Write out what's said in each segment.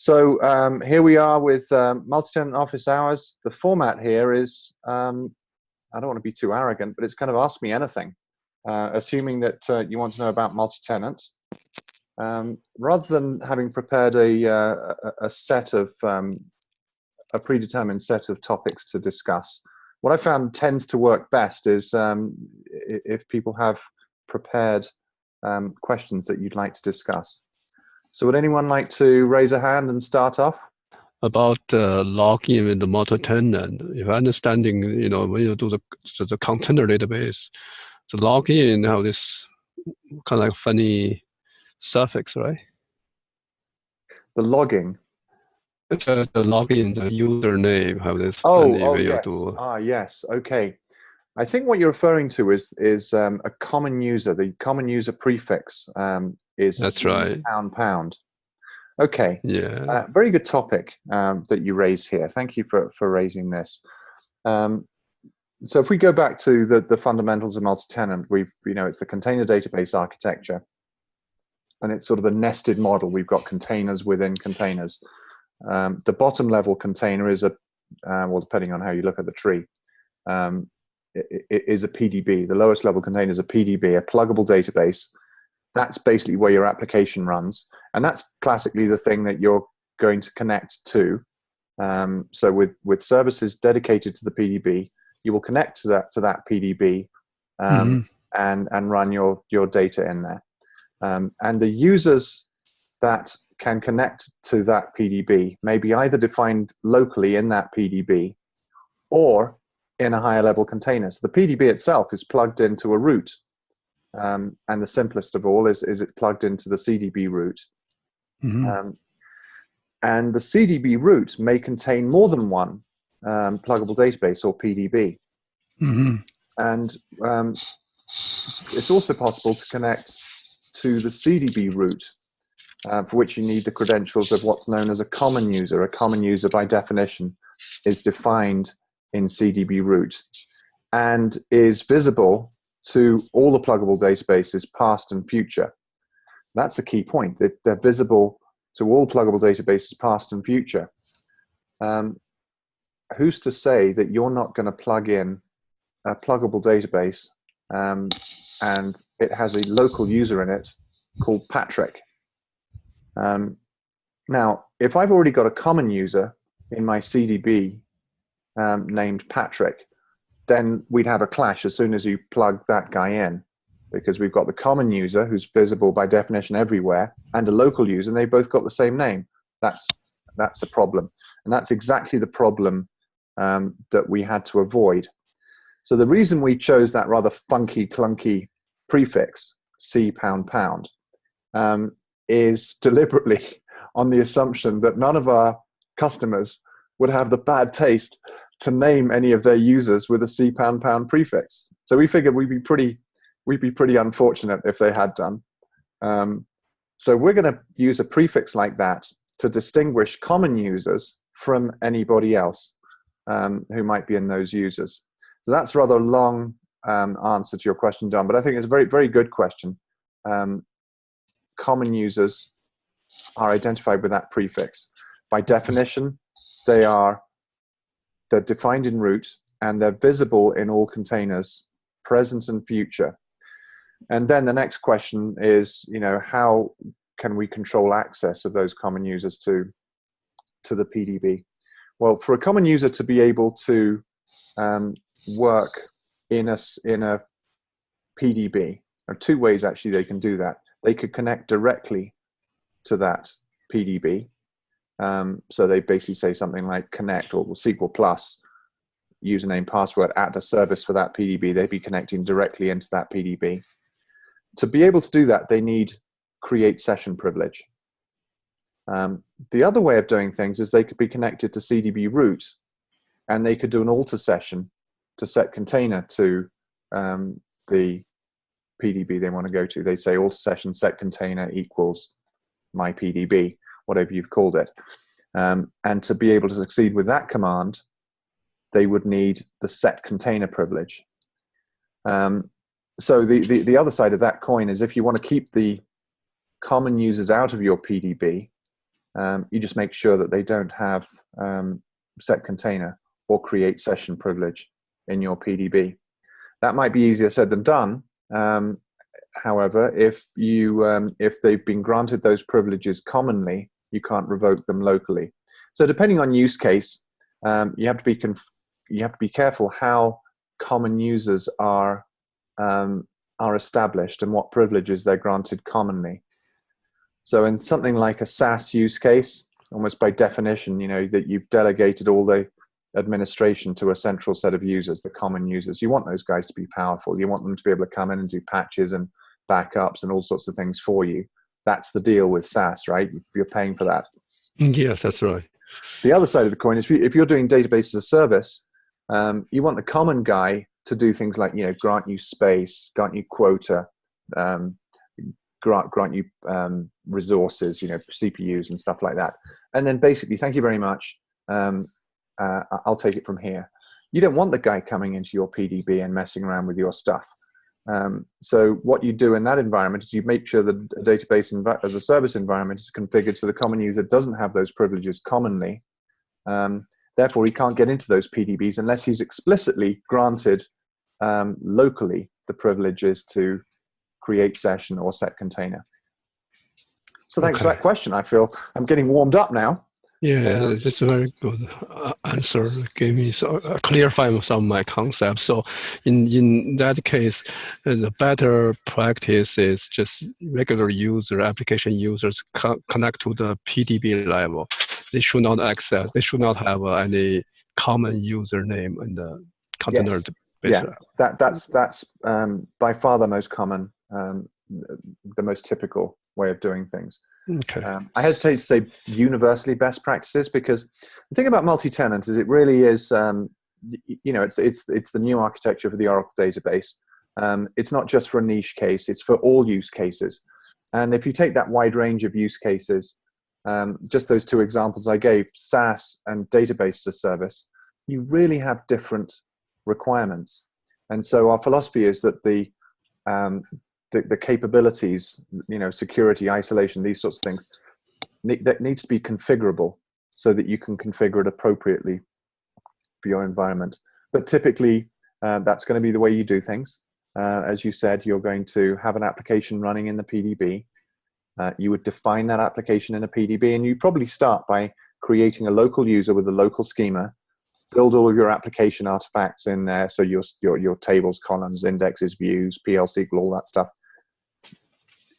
Here we are with multi-tenant office hours. The format here is, I don't want to be too arrogant, but it's kind of ask me anything, assuming that you want to know about multi-tenant. Rather than having prepared a set of, a predetermined set of topics to discuss, what I found tends to work best is if people have prepared questions that you'd like to discuss. So would anyone like to raise a hand and start off? About login with the multi-tenant, if I'm understanding, when you do the container database, the login have this kind of like funny suffix, right? The logging. The login, the username have this funny way yes. you do. Yes. Okay. I think what you're referring to is a common user. The common user prefix is That's right. ##. Okay. Yeah. Very good topic that you raise here. Thank you for raising this. So if we go back to the fundamentals of multi-tenant, it's the container database architecture, and it's sort of a nested model. We've got containers within containers. The bottom level container is well, depending on how you look at the tree, it is a PDB. The lowest level container is a PDB, a pluggable database. That's basically where your application runs. And that's classically the thing that you're going to connect to. So with services dedicated to the PDB, you will connect to that PDB and run your data in there. And the users that can connect to that PDB may be either defined locally in that PDB or in a higher level container. So the PDB itself is plugged into a root. And the simplest of all is it plugged into the CDB root. And the CDB root may contain more than one pluggable database or PDB. And it's also possible to connect to the CDB root, for which you need the credentials of what's known as a common user. A common user, by definition, is defined in CDB root and is visible to all the pluggable databases, past and future. That's the key point. They're visible to all pluggable databases, past and future. Who's to say that you're not going to plug in a pluggable database and it has a local user in it called Patrick? Now, if I've already got a common user in my CDB named Patrick, then we'd have a clash as soon as you plug that guy in, because we've got the common user who's visible by definition everywhere and a local user, and they both got the same name. That's a problem. And that's exactly the problem that we had to avoid. So the reason we chose that rather funky, clunky prefix, C##, is deliberately on the assumption that none of our customers would have the bad taste to name any of their users with a C## prefix. So we figured we'd be pretty unfortunate if they had done. So we're going to use a prefix like that to distinguish common users from anybody else who might be in those users. So that's a rather long answer to your question, Don, but I think it's a very, very good question. Common users are identified with that prefix. By definition, they're defined in root and they're visible in all containers, present and future. And then the next question is, how can we control access of those common users to the PDB? Well, for a common user to be able to work in a PDB, there are two ways actually they can do that. They could connect directly to that PDB. So they basically say something like connect or SQL plus username, password at a service for that PDB. They'd be connecting directly into that PDB. To be able to do that, they need create session privilege. The other way of doing things is they could be connected to CDB root, and they could do an alter session to set container to the PDB they want to go to. They'd say alter session set container equals my PDB, whatever you've called it. And to be able to succeed with that command, they would need the set container privilege. So the other side of that coin is if you want to keep the common users out of your PDB, you just make sure that they don't have set container or create session privilege in your PDB. That might be easier said than done. However, if they've been granted those privileges commonly, you can't revoke them locally. So depending on use case, you have to be careful how common users are established and what privileges they're granted commonly. So in something like a SaaS use case, almost by definition, that you've delegated all the administration to a central set of users, the common users. You want those guys to be powerful. You want them to be able to come in and do patches and backups and all sorts of things for you. That's the deal with SaaS, right? You're paying for that. Yes, that's right. The other side of the coin is if you're doing database as a service, you want the common guy to do things like, grant you space, grant you quota, grant you resources, CPUs and stuff like that. And then basically, thank you very much. I'll take it from here. You don't want the guy coming into your PDB and messing around with your stuff. So what you do in that environment is you make sure that a database as a service environment is configured so the common user doesn't have those privileges commonly. Therefore, he can't get into those PDBs unless he's explicitly granted locally the privileges to create session or set container. So thanks for that question. I feel I'm getting warmed up now. Yeah, it's a very good answer. Gave me clarifying some of my concepts. So in that case, the better practice is just regular application users connect to the PDB level. They should not have any common username in the container base level. That's by far the most common, the most typical way of doing things. Okay. I hesitate to say universally best practices because the thing about multi-tenant is it really is, it's the new architecture for the Oracle database. It's not just for a niche case; it's for all use cases. And if you take that wide range of use cases, just those two examples I gave, SaaS and database as a service, you really have different requirements. And so our philosophy is that the capabilities, security, isolation, these sorts of things, that needs to be configurable so that you can configure it appropriately for your environment. But typically, that's going to be the way you do things. As you said, you're going to have an application running in the PDB. You would define that application in a PDB, and you probably start by creating a local user with a local schema, build all of your application artifacts in there, so your tables, columns, indexes, views, PL SQL, all that stuff,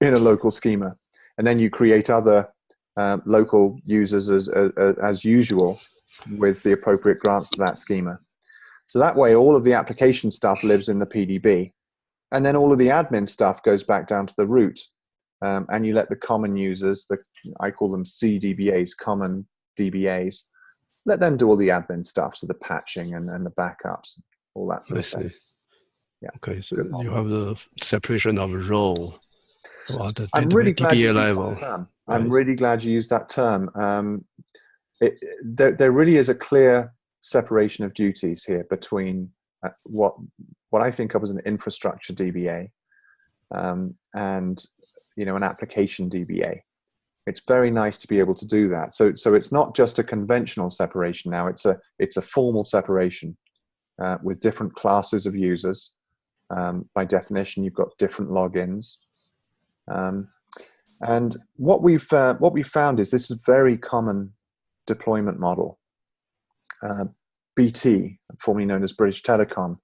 in a local schema. And then you create other local users as usual with the appropriate grants to that schema. So that way, all of the application stuff lives in the PDB. And then all of the admin stuff goes back down to the root. And you let the common users, I call them CDBAs, common DBAs, let them do all the admin stuff, so the patching and the backups, all that sort of thing. Yeah. Okay, so you have the separation of role. I'm really glad you used that term. Right. I'm really glad you used that term. There really is a clear separation of duties here between what I think of as an infrastructure DBA and an application DBA. It's very nice to be able to do that. So it's not just a conventional separation now. It's a formal separation with different classes of users. By definition, you've got different logins. And what we've found is this is a very common deployment model. BT, formerly known as British Telecom,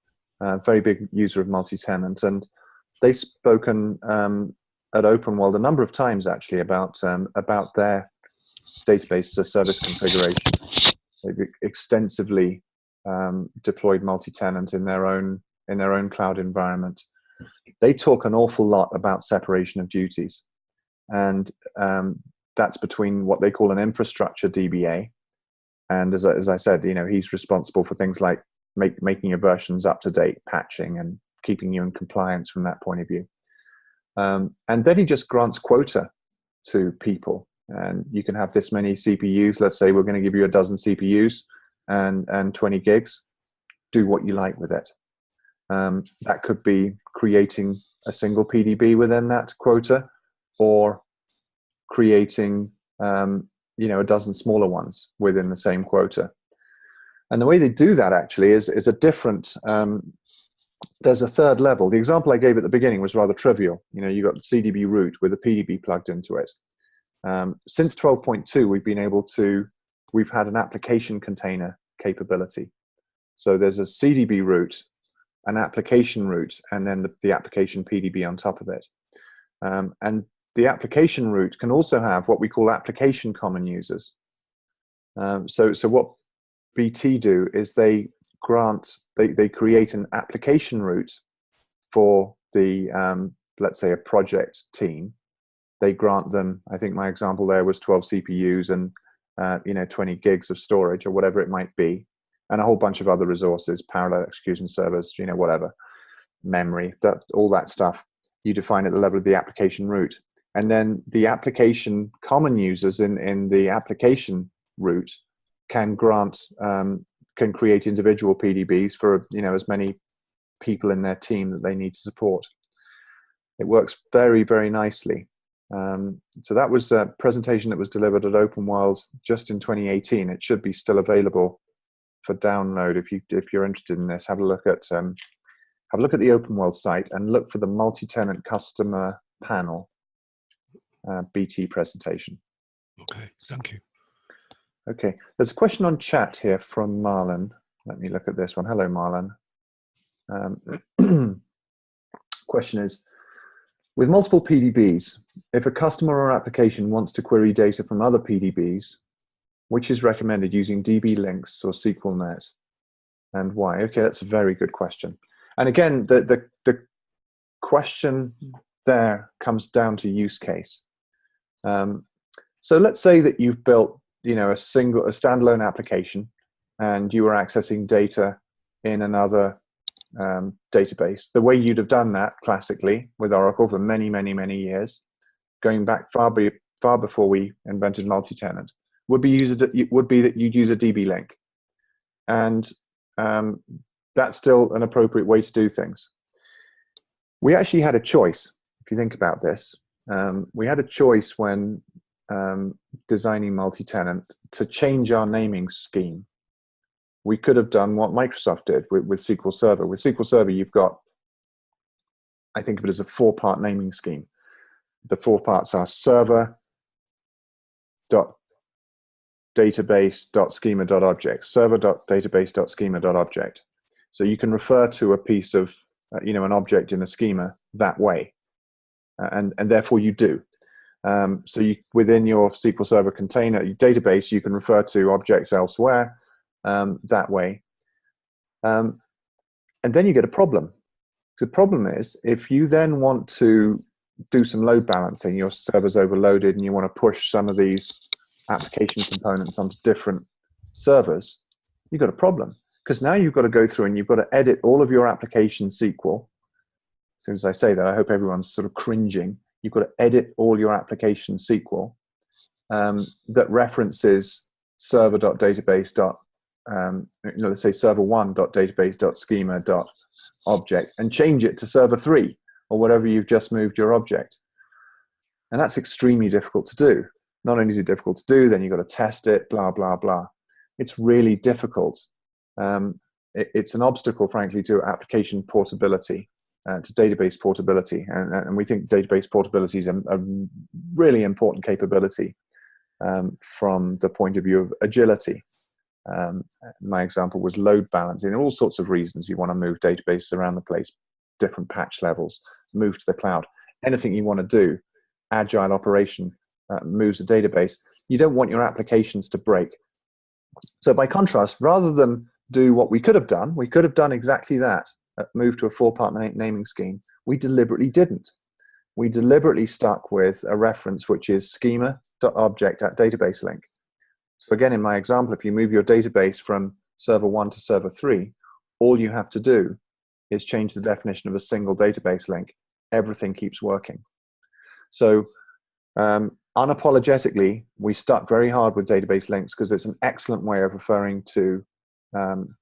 very big user of multi-tenant, and they've spoken at Open World a number of times actually about their database as a service configuration. They've extensively deployed multi-tenant in their own cloud environment. They talk an awful lot about separation of duties, and that's between what they call an infrastructure DBA, and as I said, he's responsible for things like making your versions up to date, patching, and keeping you in compliance from that point of view. And then he just grants quota to people, and you can have this many CPUs. Let's say we're going to give you a dozen CPUs and 20 gigs. Do what you like with it. That could be creating a single PDB within that quota, or creating a dozen smaller ones within the same quota. And the way they do that actually is a different, there's a third level. The example I gave at the beginning was rather trivial. You got CDB root with a PDB plugged into it. Since 12.2, we've had an application container capability. So there's a CDB root, an application root, and then the application PDB on top of it. And the application root can also have what we call application common users. So what BT do is they create an application root for the, let's say, a project team. They grant them, I think my example there was 12 CPUs and 20 gigs of storage or whatever it might be, and a whole bunch of other resources, parallel execution servers, whatever, memory, all that stuff. You define at the level of the application root. And then the application common users in the application root can create individual PDBs for as many people in their team that they need to support. It works very, very nicely. So that was a presentation that was delivered at Open World just in 2018. It should be still available for download if you're interested in this. Have a look at the Open World site and look for the multi-tenant customer panel BT presentation. Okay, thank you. Okay, there's a question on chat here from Marlon. Let me look at this one. Hello, Marlon. Question is, with multiple PDBs, if a customer or application wants to query data from other PDBs, which is recommended using DB links or SQLnet, and why? Okay, that's a very good question. And again, the question there comes down to use case. So let's say that you've built, a standalone application, and you were accessing data in another database. The way you'd have done that classically with Oracle for many, many, many years, going back far before we invented multi-tenant, would be that you'd use a DB link, and that's still an appropriate way to do things. We actually had a choice. If you think about this, we had a choice when designing multi-tenant to change our naming scheme. We could have done what Microsoft did with SQL Server. With SQL Server, you've got, I think of it as a 4-part naming scheme. The 4 parts are server.database.schema.object, server.database.schema.object. So you can refer to a piece of, an object in a schema that way, and therefore you do. So within your SQL Server container, your database, you can refer to objects elsewhere that way. And then you get a problem. The problem is, if you then want to do some load balancing, your server's overloaded and you want to push some of these application components onto different servers, you've got a problem. Because now you've got to go through and you've got to edit all of your application SQL. As soon as I say that, I hope everyone's sort of cringing. You've got to edit all your application SQL that references server.database. Let's say server1.database.schema.object and change it to server 3 or whatever you've just moved your object. And that's extremely difficult to do. Not only is it difficult to do, then you've got to test it, blah, blah, blah. It's really difficult. It's an obstacle, frankly, to application portability, to database portability. And we think database portability is a really important capability from the point of view of agility. My example was load balancing. There are all sorts of reasons you want to move databases around the place, different patch levels, move to the cloud, anything you want to do, agile operation, moves a database. You don't want your applications to break. So by contrast, rather than do what we could have done exactly that, move to a 4-part naming scheme. We deliberately didn't. We deliberately stuck with a reference which is schema.object@database link. So again, in my example, if you move your database from server 1 to server 3, all you have to do is change the definition of a single database link. Everything keeps working. So unapologetically, we stuck very hard with database links because it's an excellent way of referring to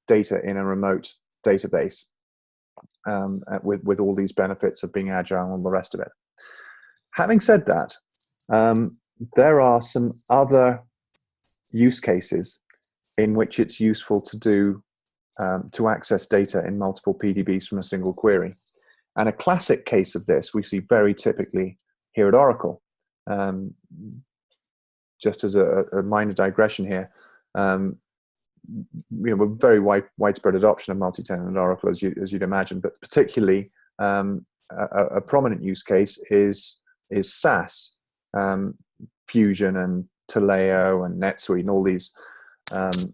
data in a remote database with all these benefits of being agile and all the rest of it. Having said that, there are some other use cases in which it's useful to do to access data in multiple PDBs from a single query. And a classic case of this we see very typically here at Oracle. Just as a minor digression here, we're very widespread adoption of multi-tenant at Oracle, as you'd imagine, but particularly a prominent use case is SaaS, Fusion and Taleo and NetSuite and all these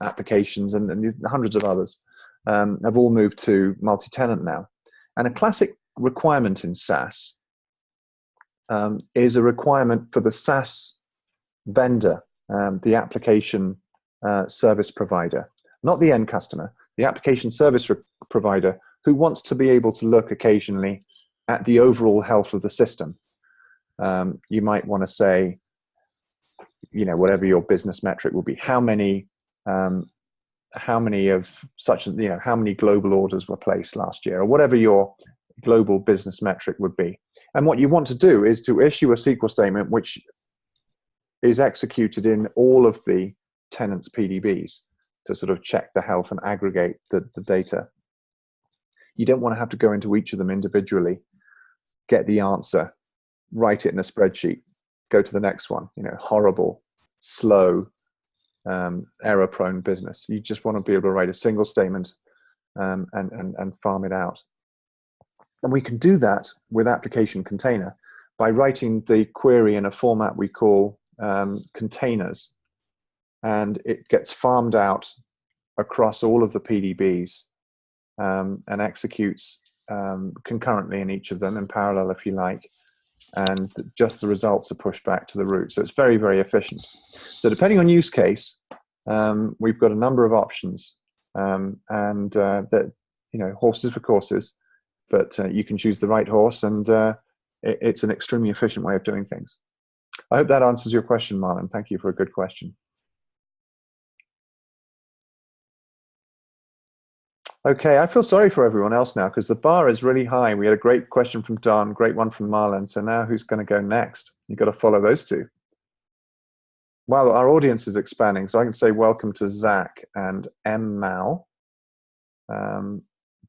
applications and hundreds of others have all moved to multi-tenant now. And a classic requirement in SaaS is a requirement for the SaaS vendor, the application service provider, not the end customer, the application service provider who wants to be able to look occasionally at the overall health of the system. You might want to say, whatever your business metric will be, how many of such, how many global orders were placed last year, or whatever your global business metric would be. And what you want to do is to issue a SQL statement which is executed in all of the tenants' PDBs to sort of check the health and aggregate the data. You don't want to have to go into each of them individually, get the answer, write it in a spreadsheet, go to the next one. Horrible, slow, error-prone business. You just want to be able to write a single statement and farm it out. And we can do that with application container by writing the query in a format we call containers, and it gets farmed out across all of the PDBs and executes concurrently in each of them, in parallel if you like, and just the results are pushed back to the root. So it's very, very efficient. So depending on use case, we've got a number of options, and that, horses for courses, but you can choose the right horse, and it's an extremely efficient way of doing things. I hope that answers your question, Marlon. Thank you for a good question. Okay, I feel sorry for everyone else now because the bar is really high. We had a great question from Don, great one from Marlon. So now who's going to go next? You've got to follow those two. Well, our audience is expanding, so I can say welcome to Zach and M. Mao,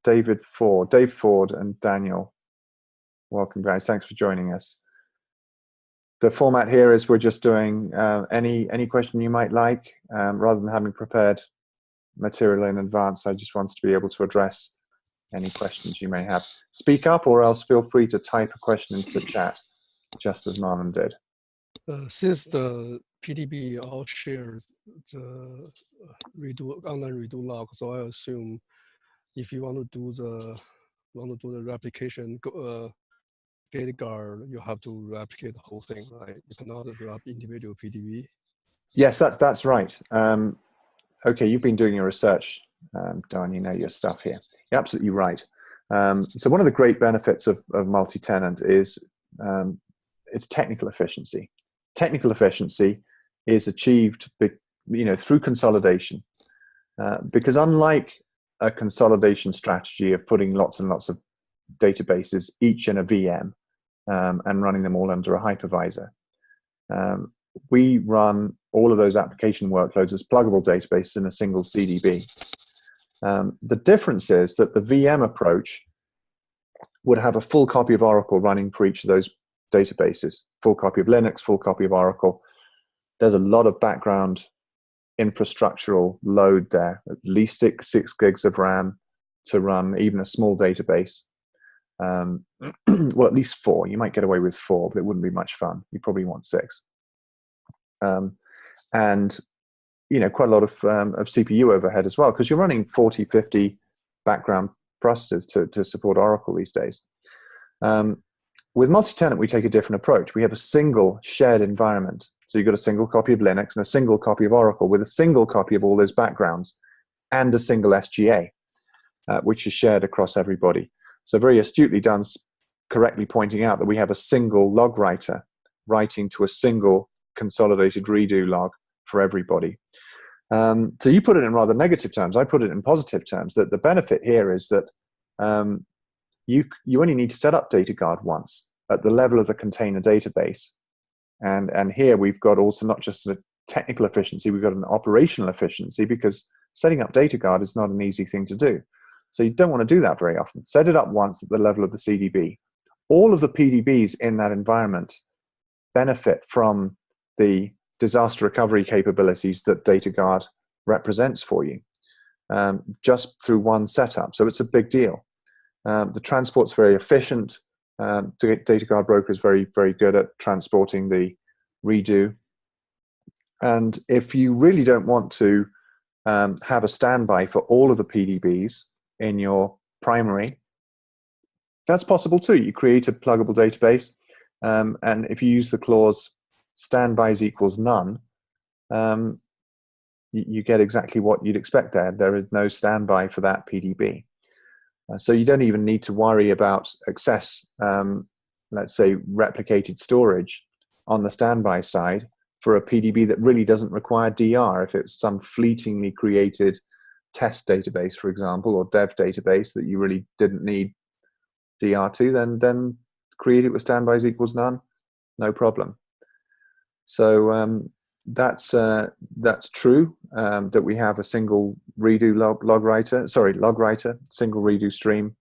Dave Ford, and Daniel. Welcome, guys. Thanks for joining us. The format here is we're just doing any question you might like, rather than having prepared material in advance. I just wanted to be able to address any questions you may have. Speak up, or else feel free to type a question into the chat, just as Marlon did. Since the PDB all shares the online redo log, so I assume if you want to do the replication gate guard, you have to replicate the whole thing, right? You cannot wrap individual PDB. Yes, that's right. Okay, you've been doing your research, Don. You know your stuff here. You're absolutely right. So one of the great benefits of multi-tenant is its technical efficiency. Technical efficiency is achieved, through consolidation, because unlike a consolidation strategy of putting lots and lots of databases each in a VM and running them all under a hypervisor, we run all of those application workloads as pluggable databases in a single CDB. The difference is that the VM approach would have a full copy of Oracle running for each of those databases, full copy of Linux, full copy of Oracle. There's a lot of background infrastructural load there, at least six gigs of RAM to run even a small database. Well, at least 4. You might get away with 4, but it wouldn't be much fun. You probably want 6. And quite a lot of CPU overhead as well, because you're running 40, 50 background processes to support Oracle these days. With multi-tenant, we take a different approach. We have a single shared environment. So you've got a single copy of Linux and a single copy of Oracle with a single copy of all those backgrounds and a single SGA, which is shared across everybody. So very astutely done, correctly pointing out that we have a single log writer writing to a single consolidated redo log for everybody. So you put it in rather negative terms. I put it in positive terms, that the benefit here is that you only need to set up data guard once at the level of the container database. And here we've got also not just technical efficiency, we've got an operational efficiency, because setting up data guard is not an easy thing to do. So you don't want to do that very often. Set it up once at the level of the CDB. All of the PDBs in that environment benefit from the disaster recovery capabilities that data guard represents for you, just through one setup. So it's a big deal. The transport's very efficient. Data guard broker is very, very good at transporting the redo. And if you really don't want to have a standby for all of the PDBs in your primary, that's possible too. You create a pluggable database, and if you use the clause standbys equals none, you get exactly what you'd expect there. There is no standby for that PDB. So you don't even need to worry about excess, let's say, replicated storage on the standby side for a PDB that really doesn't require DR. If it's some fleetingly created test database, for example, or dev database that you really didn't need DR to, then create it with standbys equals none, no problem. So that's true, that we have a single redo log writer, single redo stream,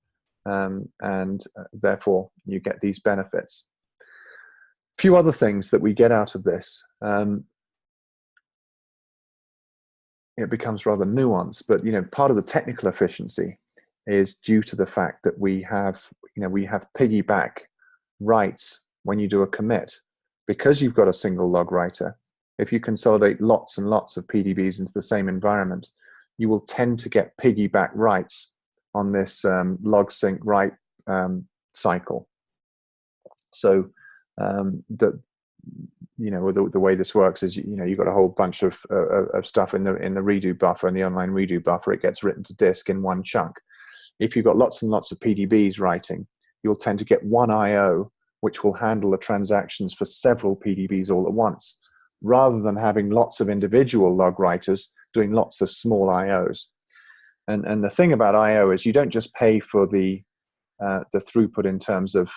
and therefore you get these benefits. A few other things that we get out of this. It becomes rather nuanced, but part of the technical efficiency is due to the fact that we have piggyback writes when you do a commit. Because you've got a single log writer, if you consolidate lots and lots of PDBs into the same environment, you will tend to get piggyback writes on this log sync write cycle. So the way this works is you've got a whole bunch of stuff in the redo buffer, and the online redo buffer, it gets written to disk in one chunk. If you've got lots and lots of PDBs writing, you'll tend to get one IO which will handle the transactions for several PDBs all at once, rather than having lots of individual log writers doing lots of small IOs. And the thing about IO is you don't just pay for the throughput in terms of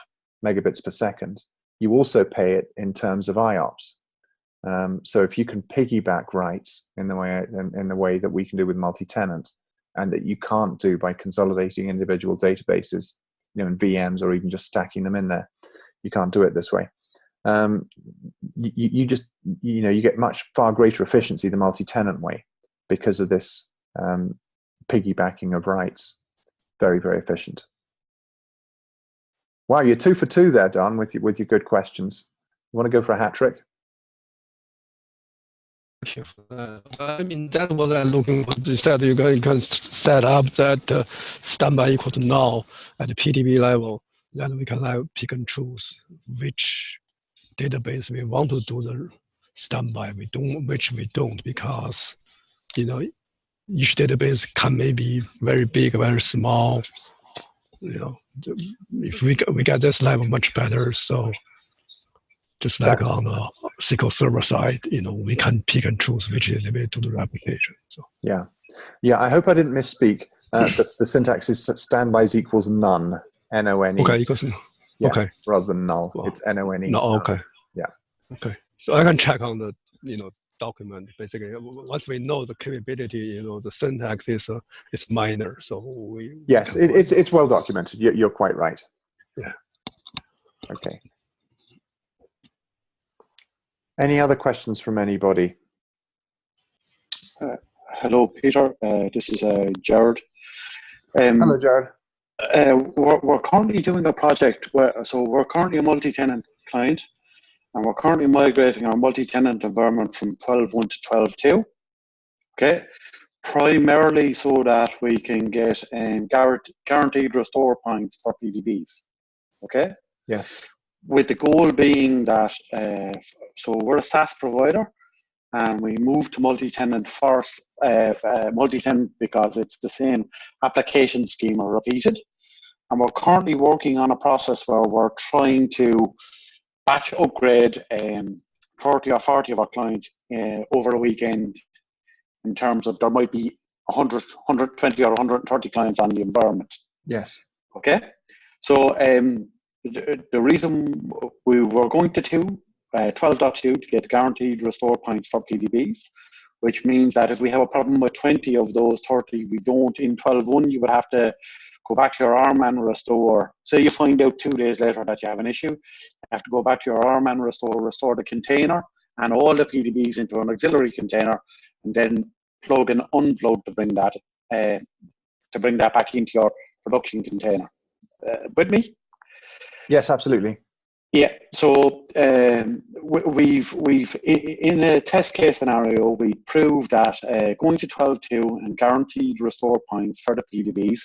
megabits per second. You also pay it in terms of IOPS. So if you can piggyback writes in the way that we can do with multi-tenant, and that you can't do by consolidating individual databases, in VMs, or even just stacking them in there, you can't do it this way. You get far greater efficiency the multi-tenant way because of this piggybacking of writes. Very, very efficient. Wow, you're 2 for 2 there, Don, with your good questions. You want to go for a hat trick? I mean, that's what I'm looking for. You said you can set up that standby equal to null at the PDB level. Then we can pick and choose which database we want to do the standby, which we don't, because each database can maybe very big, very small. If we get this level much better, so just like on the SQL Server side, we can pick and choose which database to do the replication. So yeah. I hope I didn't misspeak. The syntax is standbys equals none, N-O-N-E. Okay, equals none. Yeah, okay, rather than null, it's N-O-N-E. No, okay. Yeah. Okay, so I can check on the document. Basically, once we know the capability, the syntax is minor. So yes, it's well documented. You're quite right. Yeah. Okay. Any other questions from anybody? Hello, Peter. This is Jared. Hello, Jared. We're currently doing a project we're currently a multi-tenant client, and we're currently migrating our multi-tenant environment from 12.1 to 12.2. Okay, primarily so that we can get guaranteed restore points for PDBs. Okay. Yes. With the goal being that so we're a SaaS provider, and we moved to multi-tenant first, multi-tenant because it's the same application schema repeated. And we're currently working on a process where we're trying to batch upgrade 30 or 40 of our clients over a weekend, in terms of there might be 100, 120 or 130 clients on the environment. Yes. Okay. So the reason we were going to 2 12.2 to get guaranteed restore points for PDBs, which means that if we have a problem with 20 of those 30, we don't in 12.1, you would have to go back to your ARM and restore. Say you find out 2 days later that you have an issue, you have to go back to your ARM and restore the container and all the PDBs into an auxiliary container, and then plug and unplug to bring that back into your production container. With me? Yes, absolutely. Yeah. So we've in a test case scenario, we proved that going to 12.2 and guaranteed restore points for the PDBs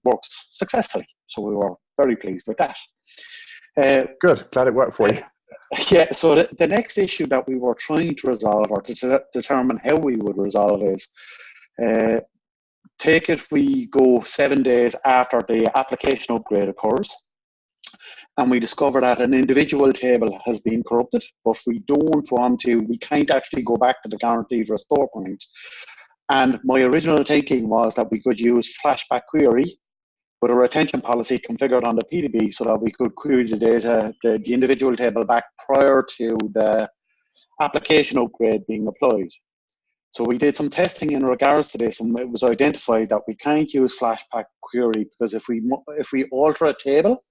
works successfully. So we were very pleased with that. Good. Glad it worked for you. Yeah. So the next issue that we were trying to resolve, or to determine how we would resolve, is take it we go 7 days after the application upgrade occurs, and we discover that an individual table has been corrupted, but we can't actually go back to the guaranteed restore point. And my original thinking was that we could use Flashback query with a retention policy configured on the PDB so that we could query the data, the individual table back prior to the application upgrade being applied. So we did some testing in regards to this, and it was identified that we can't use Flashback query because if we alter a table,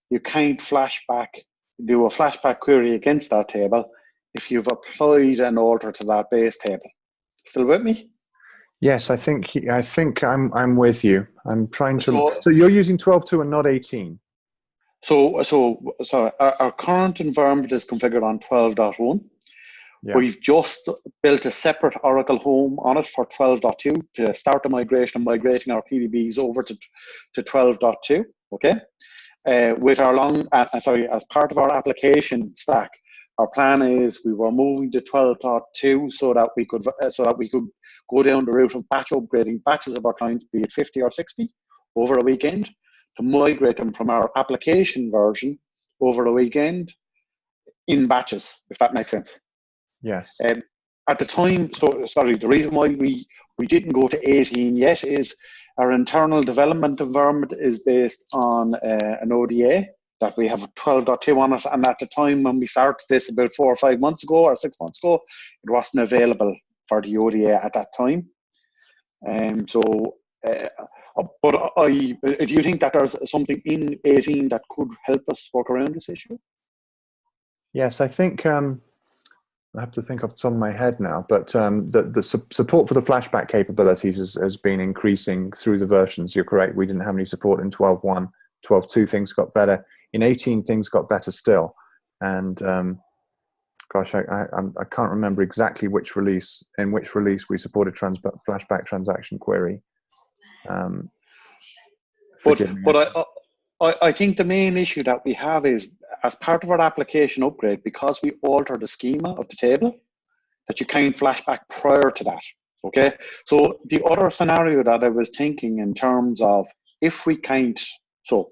you can't do a flashback query against that table if you've applied an alter to that base table. Still with me? Yes, I think I'm with you. I'm trying to. So you're using 12.2 and not 18. So our current environment is configured on 12.1. Yeah. We've just built a separate Oracle home on it for 12.2 to start the migration and migrating our PDBs over to 12.2. Okay. With our as part of our application stack, our plan is we were moving to 12.2 so that we could go down the route of batch upgrading batches of our clients, be it 50 or 60, over a weekend, to migrate them from our application version over a weekend in batches, if that makes sense. Yes. At the time, the reason why we didn't go to 18 yet is our internal development environment is based on an ODA that we have 12.2 on it, and at the time when we started this about 4 or 5 months ago or 6 months ago, it wasn't available for the ODA at that time. But do you think that there's something in 18 that could help us work around this issue? Yes, I think I have to think off the top of my head now, but the support for the flashback capabilities has been increasing through the versions. You're correct. We didn't have any support in 12.1. 12.2 things got better. In 18 things got better still. And gosh, I can't remember exactly which release we supported flashback transaction query. But I think the main issue that we have is, as part of our application upgrade, because we alter the schema of the table, that you can't flashback prior to that. Okay. So the other scenario that I was thinking in terms of if we can't, so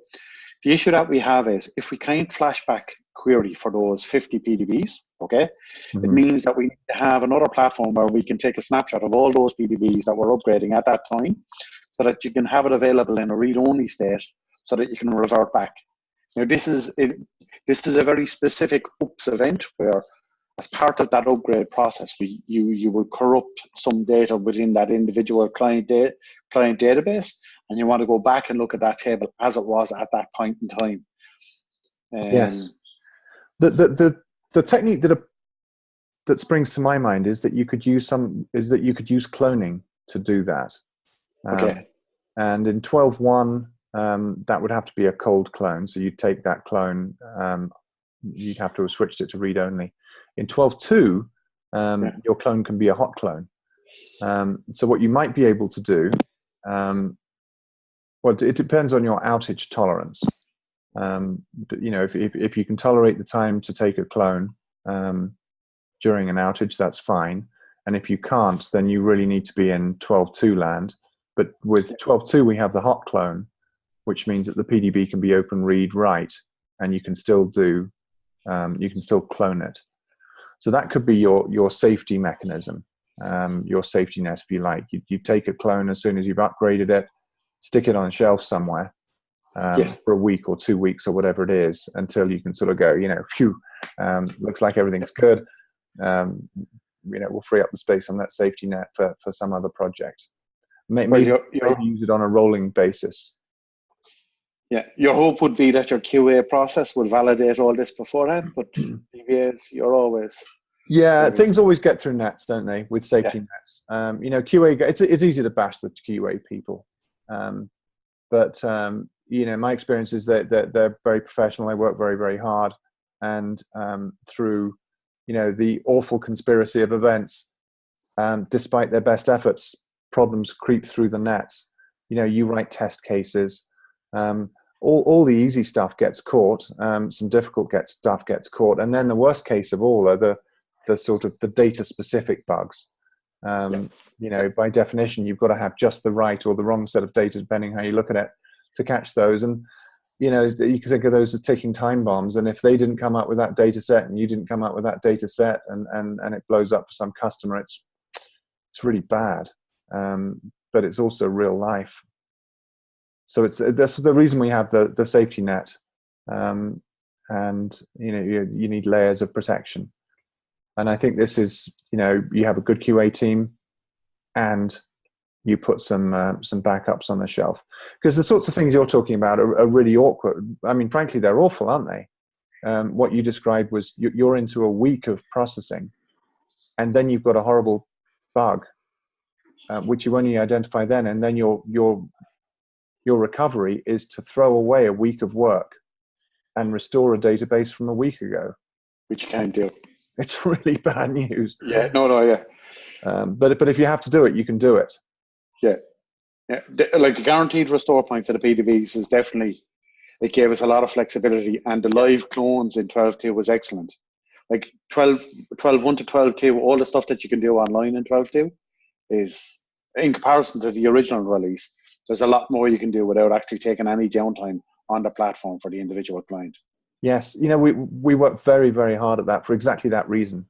the issue that we have is if we can't flashback query for those 50 PDBs, okay, it means that we need to have another platform where we can take a snapshot of all those PDBs that we're upgrading at that time, so that you can have it available in a read-only state, so that you can revert back. Now, this is a very specific oops event where, as part of that upgrade process, you will corrupt some data within that individual client database, and you want to go back and look at that table as it was at that point in time. Yes. The technique that springs to my mind is that you could use cloning to do that. Okay. And in 12.1. That would have to be a cold clone. So you'd take that clone, you'd have to have switched it to read only. In 12.2, your clone can be a hot clone. So what you might be able to do, well, it depends on your outage tolerance. If you can tolerate the time to take a clone during an outage, that's fine. And if you can't, then you really need to be in 12.2 land. But with 12.2, we have the hot clone, which means that the PDB can be open, read, write, and you can still clone it. So that could be your safety mechanism, your safety net, if you like. You take a clone as soon as you've upgraded it, stick it on a shelf somewhere, Yes. for a week or 2 weeks or whatever it is, until you can sort of go, phew, looks like everything's good. We'll free up the space on that safety net for some other project. Maybe use it on a rolling basis. Yeah, your hope would be that your QA process would validate all this beforehand, but DBAs, you're always... Yeah, things always get through nets, don't they, with safety nets. QA, it's easy to bash the QA people. But my experience is that they're very professional. They work very, very hard. And through, the awful conspiracy of events, despite their best efforts, problems creep through the nets. You write test cases. All the easy stuff gets caught. Some difficult stuff gets caught. And then the worst case of all are the sort of the data specific bugs. By definition, you've got to have just the right or the wrong set of data, depending how you look at it, to catch those. And you can think of those as ticking time bombs. And if they didn't come up with that data set, and you didn't come up with that data set, and it blows up for some customer, it's really bad. But it's also real life. So that's the reason we have the safety net. And you need layers of protection. And I think this is, you have a good QA team, and you put some backups on the shelf, because the sorts of things you're talking about are really awkward. I mean, frankly, they're awful, aren't they? What you described was you're into a week of processing, and then you've got a horrible bug, which you only identify then, and then your recovery is to throw away a week of work and restore a database from a week ago, which you can't do. It's really bad news. Yeah, yeah. But if you have to do it, you can do it. Yeah. Like the guaranteed restore points of the PDBs is definitely, it gave us a lot of flexibility, and the live clones in 12.2 was excellent. Like 12.1 to 12.2, all the stuff that you can do online in 12.2 is, in comparison to the original release, there's a lot more you can do without actually taking any downtime on the platform for the individual client. Yes, we work very, very hard at that for exactly that reason.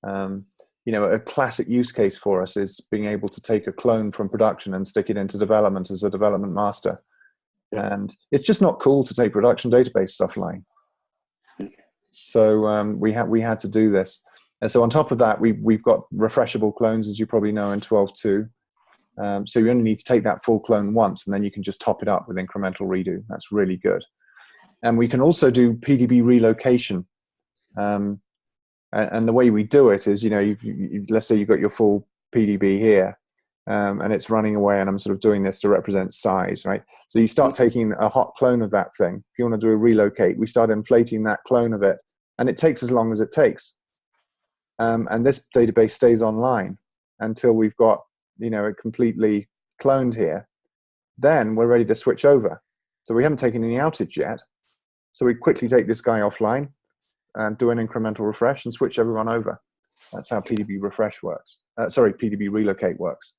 A classic use case for us is being able to take a clone from production and stick it into development as a development master. Yeah. And it's just not cool to take production database offline. So we had to do this. And so on top of that, we've got refreshable clones, as you probably know, in 12.2. So you only need to take that full clone once, and then you can just top it up with incremental redo. That's really good. And we can also do PDB relocation. And the way we do it is, let's say you've got your full PDB here, and it's running away, and I'm sort of doing this to represent size, right? So you start taking a hot clone of that thing. If you want to do a relocate, we start inflating that clone of it, and it takes as long as it takes. And this database stays online until we've got, it completely cloned here. Then we're ready to switch over. So we haven't taken any outage yet. So we quickly take this guy offline and do an incremental refresh and switch everyone over. That's how PDB refresh works. PDB relocate works.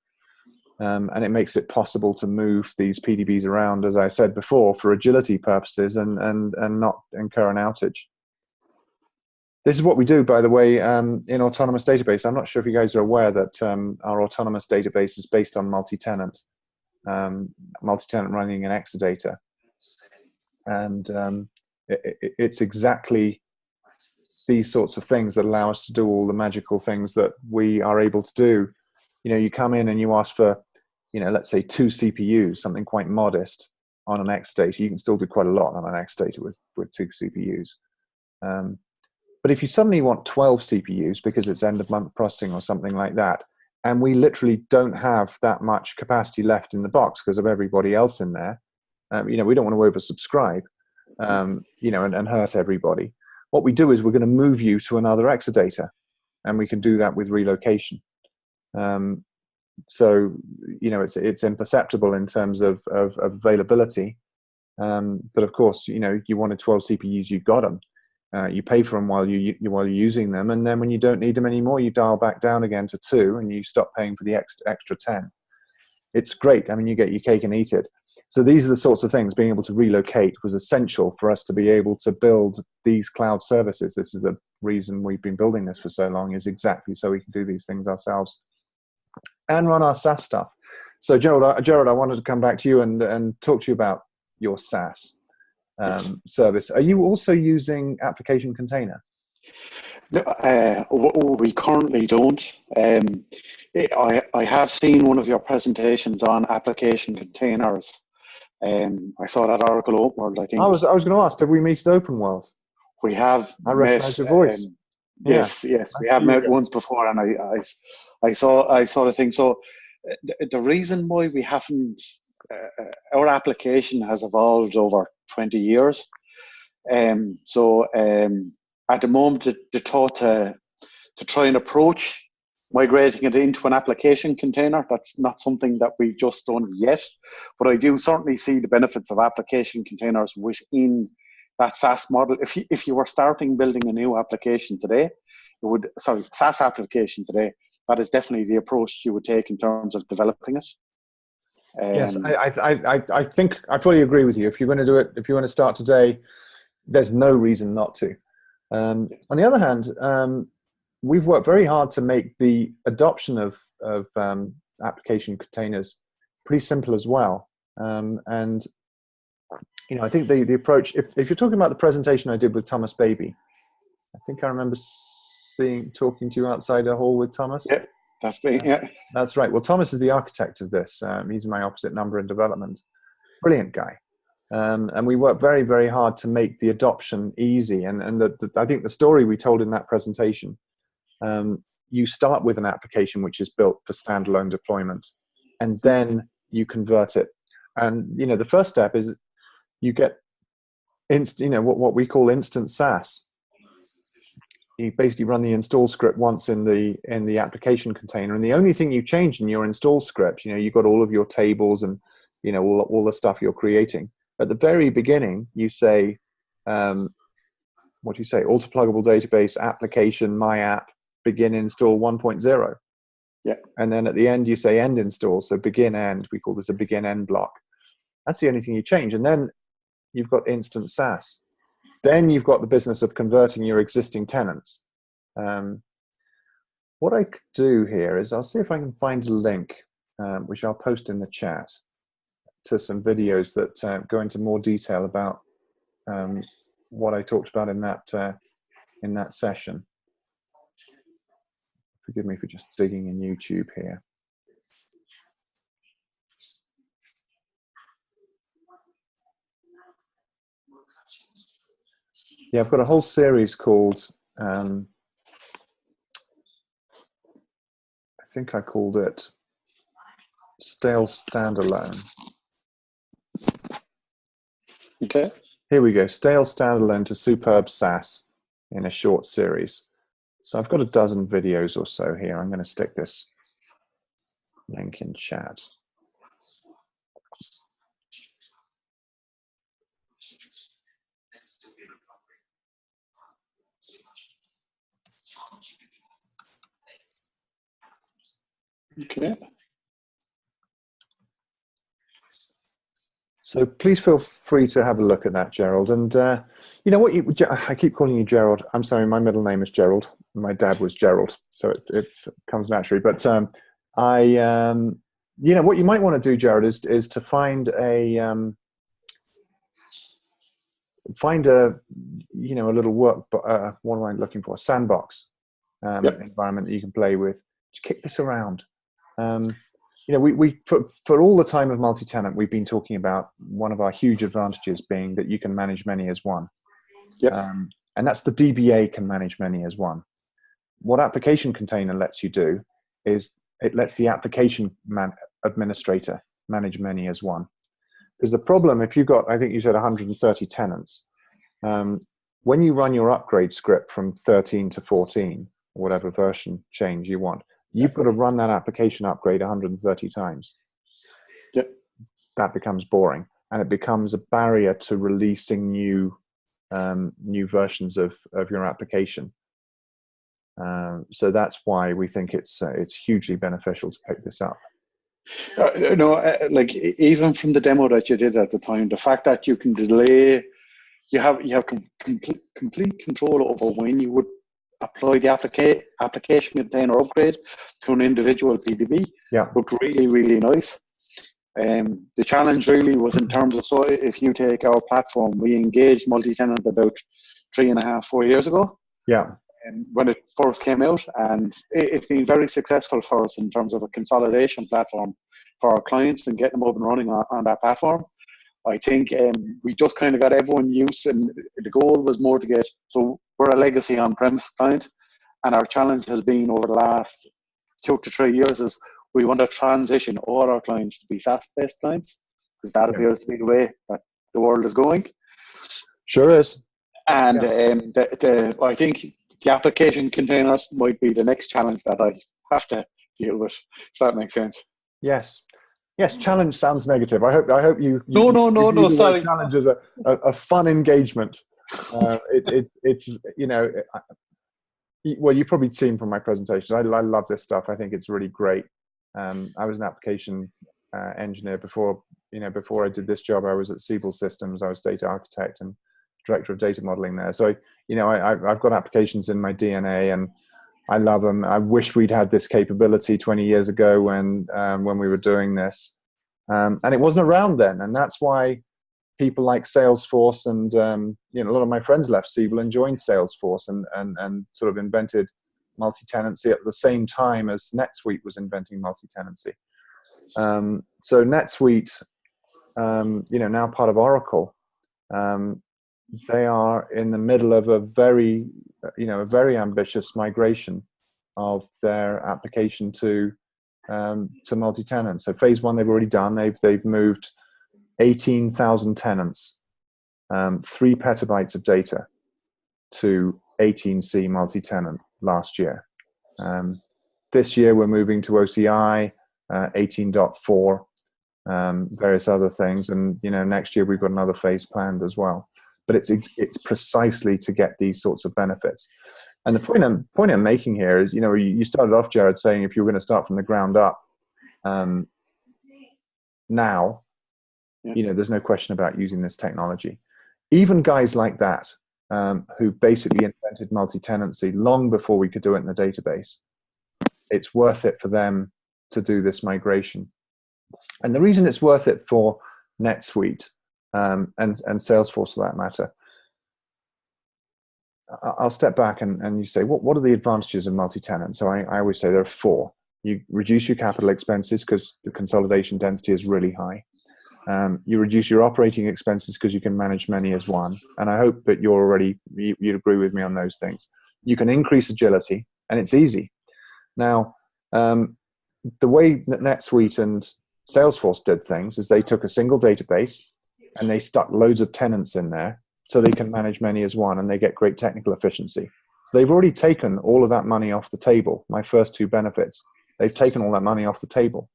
And it makes it possible to move these PDBs around, as I said before, for agility purposes and not incur an outage. This is what we do, by the way, in Autonomous Database. I'm not sure if you guys are aware that our Autonomous Database is based on multi-tenant, multi-tenant running in Exadata. And it's exactly these sorts of things that allow us to do all the magical things that we are able to do. You come in and you ask for, let's say 2 CPUs, something quite modest on an Exadata. You can still do quite a lot on an Exadata with 2 CPUs. But if you suddenly want 12 CPUs because it's end of month processing or something like that, and we literally don't have that much capacity left in the box because of everybody else in there, we don't want to oversubscribe, and hurt everybody. What we do is we're going to move you to another Exadata, and we can do that with relocation. So it's imperceptible in terms of availability, but of course you wanted 12 CPUs, you got them. You pay for them while you're using them, and then when you don't need them anymore, you dial back down again to 2, and you stop paying for the extra 10. It's great. I mean, you get your cake and eat it. So these are the sorts of things. Being able to relocate was essential for us to be able to build these cloud services. This is the reason we've been building this for so long, is exactly so we can do these things ourselves and run our SaaS stuff. So Gerald, I wanted to come back to you and talk to you about your SaaS service. Are you also using application container? No, we currently don't. I have seen one of your presentations on application containers. I saw that Oracle Open World, I think. I was going to ask, have we met at Open World? We have. I recognize your voice. Yes, we have met once before, and I saw the thing. So the reason why we haven't, our application has evolved over 20 years. At the moment, the thought to try and approach migrating it into an application container, that's not something that we've just done yet. But I do certainly see the benefits of application containers within that SaaS model. If you were starting building a new application today, SaaS application today, that is definitely the approach you would take in terms of developing it. Yes, I think I fully agree with you. If you're going to do it, if you want to start today, there's no reason not to. On the other hand, we've worked very hard to make the adoption of application containers pretty simple as well. And I think the approach, if you're talking about the presentation I did with Thomas Baby, I think I remember talking to you outside a hall with Thomas. Yeah, that's right. Well, Thomas is the architect of this. He's my opposite number in development. Brilliant guy. And we work very, very hard to make the adoption easy. And I think the story we told in that presentation, you start with an application which is built for standalone deployment, and then you convert it. And the first step is you get what we call instant SaaS. You basically run the install script once in the application container, and the only thing you change in your install script, you've got all of your tables and all the stuff you're creating. At the very beginning, you say, what do you say? Auto pluggable database application my app begin install 1.0. Yeah. And then at the end, you say end install. So begin end. We call this a begin end block. That's the only thing you change. And then you've got instant SaaS. Then you've got the business of converting your existing tenants. What I could do here is I'll see if I can find a link, which I'll post in the chat, to some videos that go into more detail about what I talked about in that session. Forgive me for just digging in YouTube here. Yeah, I've got a whole series called, I think I called it Stale Standalone. Okay. Here we go, Stale Standalone to Superb SaaS in a short series. So I've got a dozen videos or so here. I'm going to stick this link in chat. Okay. So please feel free to have a look at that, Gerald. And I keep calling you Gerald. I'm sorry, my middle name is Gerald. My dad was Gerald, so it comes naturally. But what you might want to do, Gerald, is to find a little work. What am I looking for? Sandbox environment that you can play with. Just kick this around. We for all the time of multi-tenant, we've been talking about one of our huge advantages being that you can manage many as one. And that's the DBA can manage many as one. What application container lets you do is it lets the application administrator manage many as one. Because the problem, if you've got, I think you said 130 tenants, when you run your upgrade script from 13 to 14, or whatever version change you want, you've got to run that application upgrade 130 times. Yep. That becomes boring, and it becomes a barrier to releasing new versions of your application. So that's why we think it's hugely beneficial to pick this up. Like even from the demo that you did at the time, the fact that you can delay, you have complete control over when you would apply the application container upgrade to an individual PDB. Yeah, looked really, really nice. The challenge really was in terms of, so if you take our platform, we engaged multi-tenant about 3.5, 4 years ago. Yeah. When it first came out, and it's been very successful for us in terms of a consolidation platform for our clients and getting them up and running on that platform. I think we just kind of got everyone used, and the goal was more to get, so we're a legacy on-premise client, and our challenge has been over the last 2 to 3 years is we want to transition all our clients to be SaaS-based clients, because that appears to be the way that the world is going. Sure is. And I think the application containers might be the next challenge that I have to deal with, if that makes sense. Yes. Yes, challenge sounds negative. I hope you No, sorry. Challenge is a fun engagement. It's, you know, well, you've probably seen from my presentations, I love this stuff. I think it's really great. I was an application engineer before I did this job. I was at Siebel Systems. I was data architect and director of data modeling there. So, you know, I've got applications in my DNA, and I love them. I wish we'd had this capability 20 years ago when we were doing this, and it wasn't around then. And that's why people like Salesforce and you know, a lot of my friends left Siebel and joined Salesforce and sort of invented multi-tenancy at the same time as NetSuite was inventing multi-tenancy. So NetSuite, you know, now part of Oracle, they are in the middle of a very ambitious migration of their application to multi-tenant. So phase 1 they've already done. They've moved 18,000 tenants, 3 petabytes of data to 18C multi-tenant last year. This year we're moving to OCI 18.4, various other things, and you know, next year we've got another phase planned as well. But it's precisely to get these sorts of benefits. And the point I'm making here is, you know, you started off, Jared, saying if you were going to start from the ground up, now, you know, there's no question about using this technology. Even guys like that, who basically invented multi-tenancy long before we could do it in the database, it's worth it for them to do this migration. And the reason it's worth it for NetSuite and Salesforce for that matter, I'll step back and you say, what are the advantages of multi-tenant? So I always say there are 4. You reduce your capital expenses because the consolidation density is really high. You reduce your operating expenses because you can manage many as one. And I hope that you'd agree with me on those things. You can increase agility, and it's easy. Now, the way that NetSuite and Salesforce did things is they took a single database and they stuck loads of tenants in there so they can manage many as one, and they get great technical efficiency. So they've already taken all of that money off the table. My first 2 benefits, they've taken all that money off the table.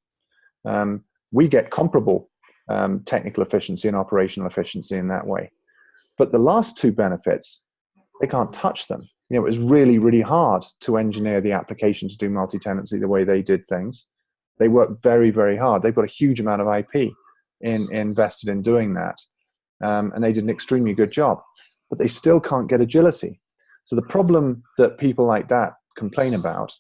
We get comparable technical efficiency and operational efficiency in that way. But the last 2 benefits, they can't touch them. You know, it was really, really hard to engineer the application to do multi-tenancy the way they did things. They worked very, very hard. They've got a huge amount of IP invested in doing that. And they did an extremely good job. But they still can't get agility. So the problem that people like that complain about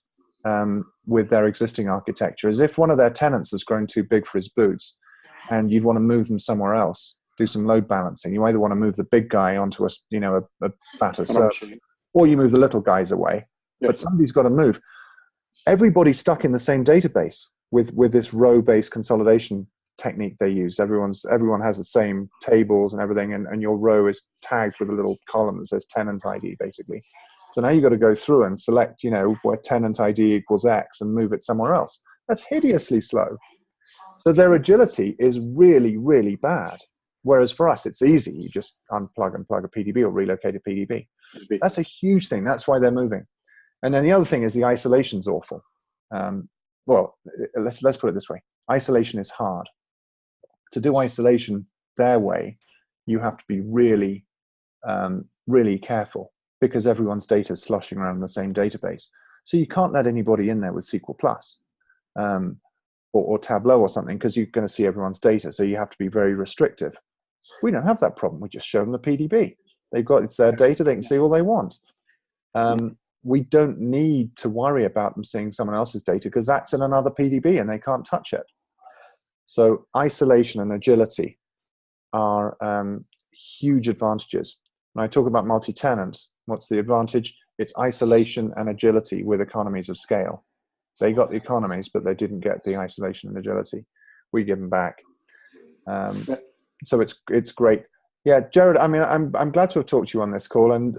with their existing architecture is if one of their tenants has grown too big for his boots and you'd want to move them somewhere else, do some load balancing. You either want to move the big guy onto a fatter server, or you move the little guys away. Yep. But somebody's got to move. Everybody's stuck in the same database with this row-based consolidation technique they use. Everyone has the same tables and everything, and your row is tagged with a little column that says tenant ID, basically. So now you've got to go through and select, you know, where tenant ID equals X and move it somewhere else. That's hideously slow. So their agility is really, really bad. Whereas for us, it's easy. You just unplug and plug a PDB or relocate a PDB. That's a huge thing. That's why they're moving. And then the other thing is the isolation's awful. Well, let's put it this way. Isolation is hard. To do isolation their way, you have to be really, really careful because everyone's data is sloshing around in the same database. So you can't let anybody in there with SQL Plus or Tableau or something because you're going to see everyone's data. So you have to be very restrictive. We don't have that problem. We just show them the PDB. It's their data. They can see all they want. We don't need to worry about them seeing someone else's data because that's in another PDB and they can't touch it. So isolation and agility are huge advantages. When I talk about multi-tenant, what's the advantage? It's isolation and agility with economies of scale. They got the economies, but they didn't get the isolation and agility. We give them back. So it's great. Yeah, Jared. I mean, I'm glad to have talked to you on this call, and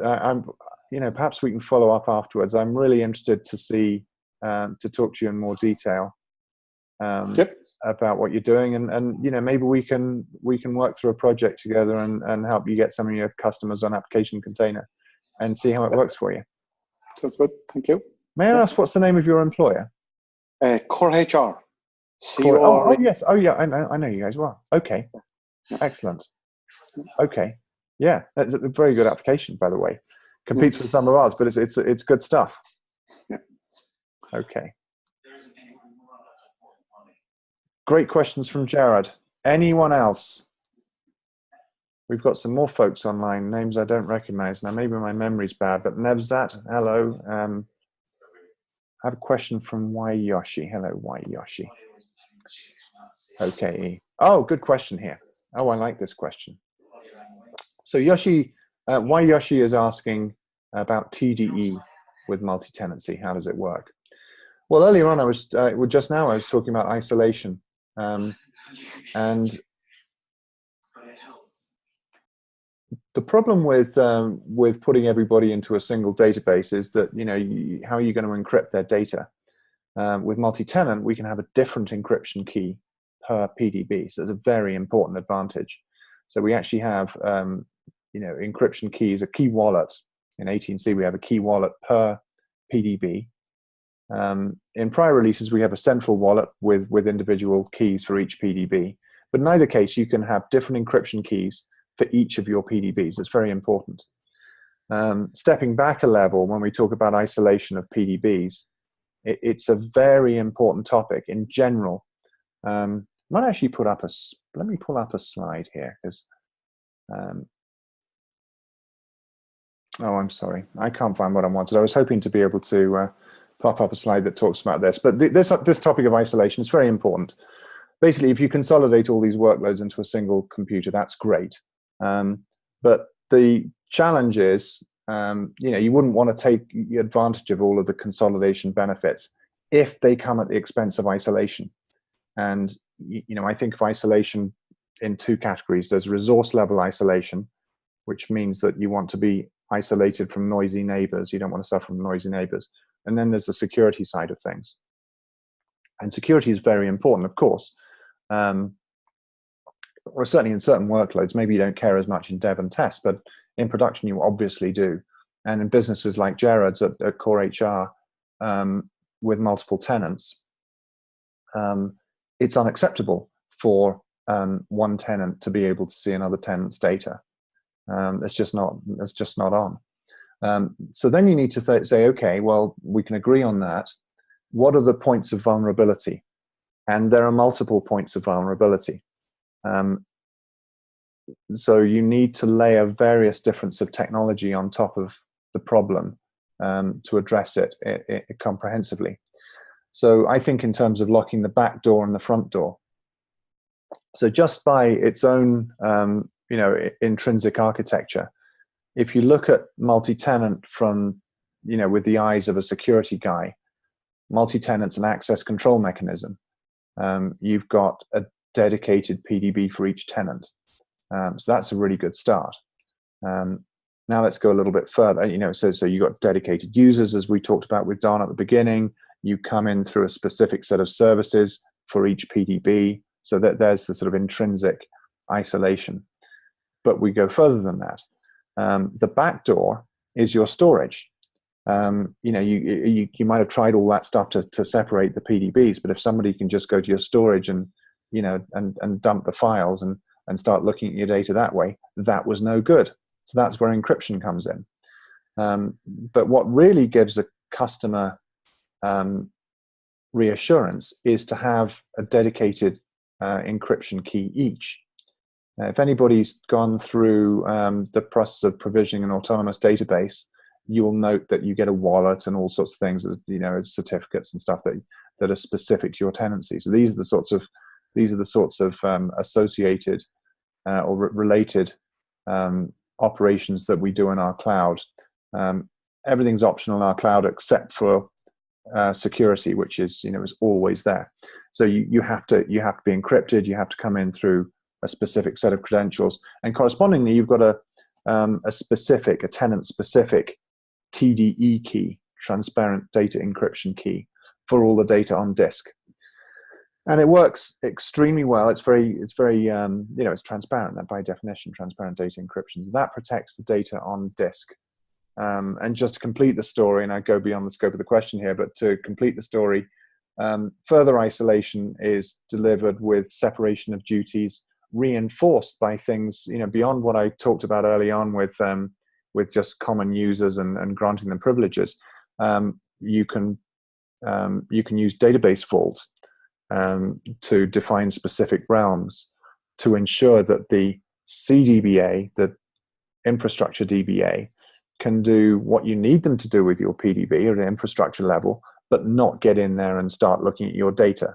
perhaps we can follow up afterwards. I'm really interested to see to talk to you in more detail about what you're doing, and maybe we can work through a project together and help you get some of your customers on Application Container and see how it works for you. Sounds good. Thank you. May I ask what's the name of your employer? Core HR. Oh yes. Oh yeah. I know you guys well. Okay. Excellent. Okay. Yeah, that's a very good application, by the way. Competes with some of ours, but it's good stuff. Yeah. Okay. Great questions from Jared. Anyone else? We've got some more folks online, names I don't recognize. Now, maybe my memory's bad, but Nevzat, hello. I have a question from Yoshi. Hello, Yoshi. Okay. Oh, good question here. Oh, I like this question. So Yoshi, Yoshi is asking about TDE with multi-tenancy. How does it work? Well, earlier on, I was talking about isolation, and the problem with putting everybody into a single database is that how are you going to encrypt their data? With multi-tenant, we can have a different encryption key per PDB. So that's a very important advantage. So we actually have encryption keys, a key wallet. In 18C, we have a key wallet per PDB. In prior releases, we have a central wallet with individual keys for each PDB. But in either case, you can have different encryption keys for each of your PDBs. It's very important. Stepping back a level, when we talk about isolation of PDBs, it's a very important topic in general. Might actually let me pull up a slide here, because oh, I'm sorry, I can't find what I wanted. I was hoping to be able to pop up a slide that talks about this, but this topic of isolation is very important. Basically, if you consolidate all these workloads into a single computer, that's great. But the challenge is, you wouldn't want to take advantage of all of the consolidation benefits if they come at the expense of isolation. And I think of isolation in two categories. There's resource level isolation, which means that you want to be isolated from noisy neighbors. You don't want to suffer from noisy neighbors. And then there's the security side of things. And security is very important, of course. Or certainly in certain workloads, maybe you don't care as much in dev and test, but in production you obviously do. And in businesses like Jared's at Core HR with multiple tenants, it's unacceptable for one tenant to be able to see another tenant's data. It's just not on. So then you need to say, okay, well, we can agree on that. What are the points of vulnerability? And there are multiple points of vulnerability. So you need to layer various different of technology on top of the problem to address it comprehensively. So I think in terms of locking the back door and the front door. So just by its own intrinsic architecture, if you look at multi-tenant from with the eyes of a security guy, multi-tenant's an access control mechanism. You've got a dedicated PDB for each tenant. So that's a really good start. Now let's go a little bit further. So you've got dedicated users, as we talked about with Don at the beginning. You come in through a specific set of services for each PDB, so that there's the sort of intrinsic isolation. But we go further than that. The back door is your storage. You might have tried all that stuff to separate the PDBs, but if somebody can just go to your storage and dump the files and start looking at your data that way, that was no good. So that's where encryption comes in. But what really gives a customer reassurance is to have a dedicated encryption key each. If anybody's gone through the process of provisioning an autonomous database, you will note that you get a wallet and all sorts of things, certificates and stuff that are specific to your tenancy. So these are the sorts of These are the sorts of associated or related operations that we do in our cloud. Everything's optional in our cloud except for security, which is is always there. So you have to be encrypted. You have to come in through a specific set of credentials, and correspondingly, you've got a tenant-specific TDE key, transparent data encryption key, for all the data on disk. And it works extremely well. It's very it's transparent. That by definition, transparent data encryption. So that protects the data on disk. And just to complete the story, and I go beyond the scope of the question here, but to complete the story, further isolation is delivered with separation of duties, reinforced by things beyond what I talked about early on with just common users and granting them privileges. You can use database vault to define specific realms to ensure that the CDBA, the infrastructure DBA, can do what you need them to do with your PDB at an infrastructure level, but not get in there and start looking at your data.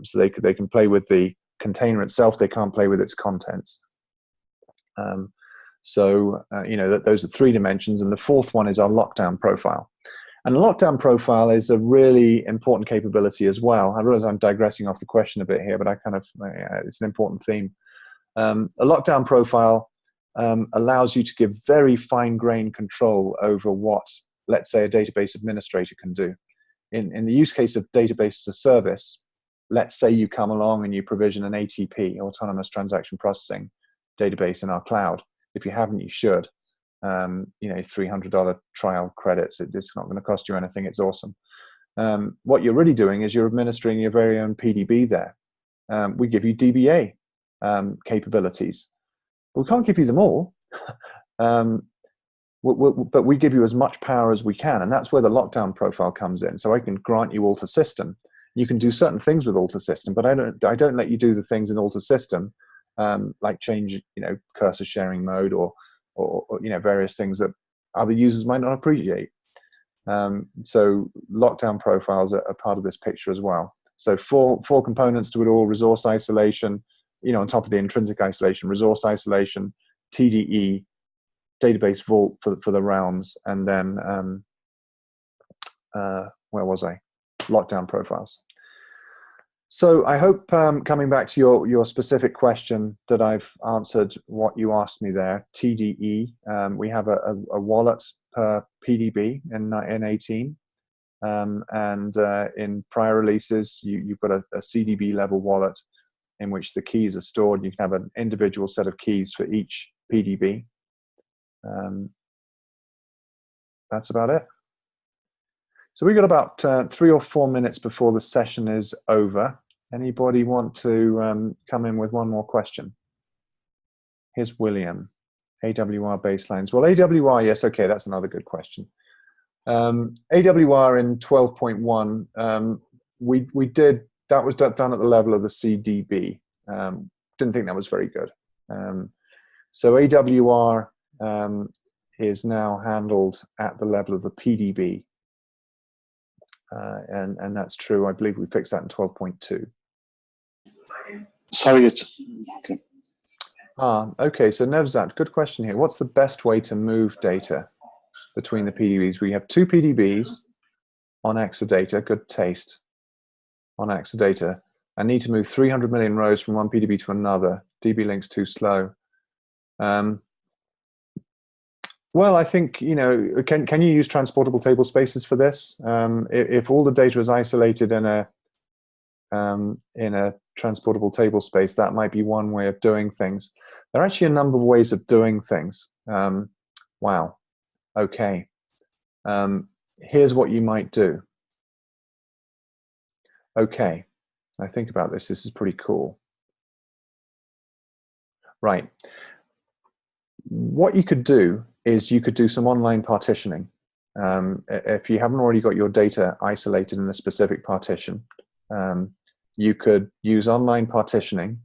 So they can play with the container itself, they can't play with its contents. Those are 3 dimensions, and the 4th one is our lockdown profile. And the lockdown profile is a really important capability as well. I realize I'm digressing off the question a bit here, but it's an important theme. A lockdown profile allows you to give very fine-grained control over what, let's say, a database administrator can do. In the use case of database as a service, let's say you come along and you provision an ATP, Autonomous Transaction Processing, database in our cloud. If you haven't, you should. $300 trial credits. It's not going to cost you anything. It's awesome. What you're really doing is you're administering your very own PDB there. We give you DBA capabilities. We can't give you them all, but we give you as much power as we can, and that's where the lockdown profile comes in. So I can grant you alter system. You can do certain things with alter system, but I don't let you do the things in alter system, like change cursor sharing mode or various things that other users might not appreciate. So lockdown profiles are part of this picture as well. So four components to it all: resource isolation, on top of the intrinsic isolation, resource isolation, TDE, database vault for the realms, and then where was I? Lockdown profiles. So I hope, coming back to your specific question, that I've answered what you asked me there. TDE, we have a wallet per PDB in 18, and in prior releases, you've got a CDB level wallet in which the keys are stored. You can have an individual set of keys for each PDB. That's about it. So we've got about 3 or 4 minutes before the session is over. Anybody want to come in with one more question? Here's William. AWR baselines. Well, AWR, yes, okay, that's another good question. AWR in 12.1, we did, that was done at the level of the CDB. Didn't think that was very good. So AWR is now handled at the level of the PDB. And that's true. I believe we fixed that in 12.2. Sorry, it's okay. Okay, so Nevzat, good question here. What's the best way to move data between the PDBs? We have 2 PDBs on Exadata, good taste, on Exadata. I need to move 300 million rows from one PDB to another. DB link's too slow. Well, I think, can you use transportable table spaces for this? If all the data is isolated in a transportable table space, that might be one way of doing things. There are actually a number of ways of doing things. Wow. Okay. Here's what you might do. Okay. I think about this. This is pretty cool. Right. What you could do is you could do some online partitioning. If you haven't already got your data isolated in a specific partition, you could use online partitioning,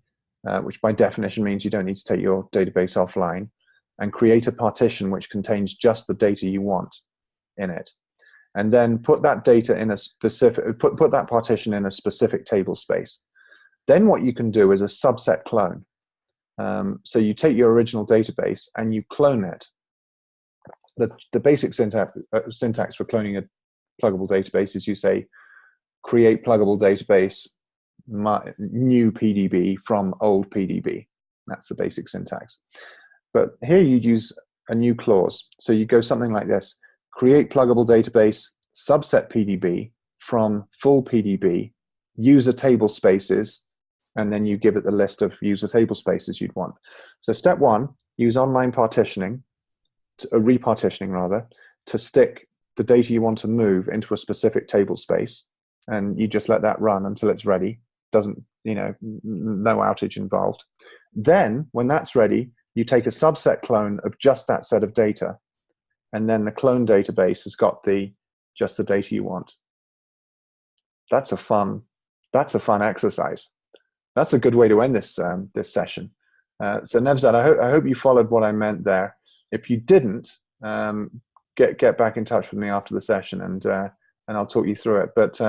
which by definition means you don't need to take your database offline, and create a partition which contains just the data you want in it. And then put that data in a specific, put that partition in a specific table space. Then what you can do is a subset clone. So you take your original database and you clone it. The basic syntax for cloning a pluggable database is you say, create pluggable database, new PDB from old PDB. That's the basic syntax. But here you use a new clause. So you go something like this: create pluggable database, subset PDB from full PDB, user table spaces, and then you give it the list of user table spaces you'd want. So step one, use online partitioning, re-partitioning rather, to stick the data you want to move into a specific table space, and you just let that run until it's ready. Doesn't, no outage involved. Then when that's ready, you take a subset clone of just that set of data, and then the clone database has got just the data you want. That's a fun exercise. That's a good way to end this this session. So Nevzat, I hope you followed what I meant there. If you didn't, get back in touch with me after the session, and I'll talk you through it. But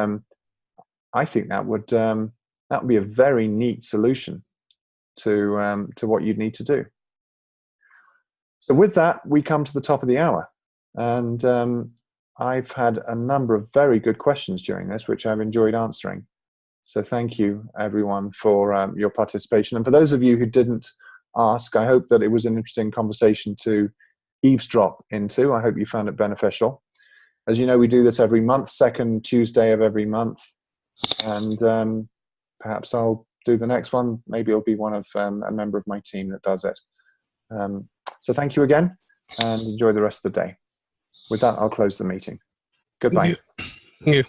I think that would be a very neat solution to what you'd need to do. So with that, we come to the top of the hour, and I've had a number of very good questions during this, which I've enjoyed answering. So thank you, everyone, for your participation. And for those of you who didn't ask, I hope that it was an interesting conversation to eavesdrop into. I hope you found it beneficial. As you know, we do this every month, second Tuesday of every month. And perhaps I'll do the next one. Maybe it'll be one of a member of my team that does it. So thank you again, and enjoy the rest of the day. With that, I'll close the meeting. Goodbye. Thank you.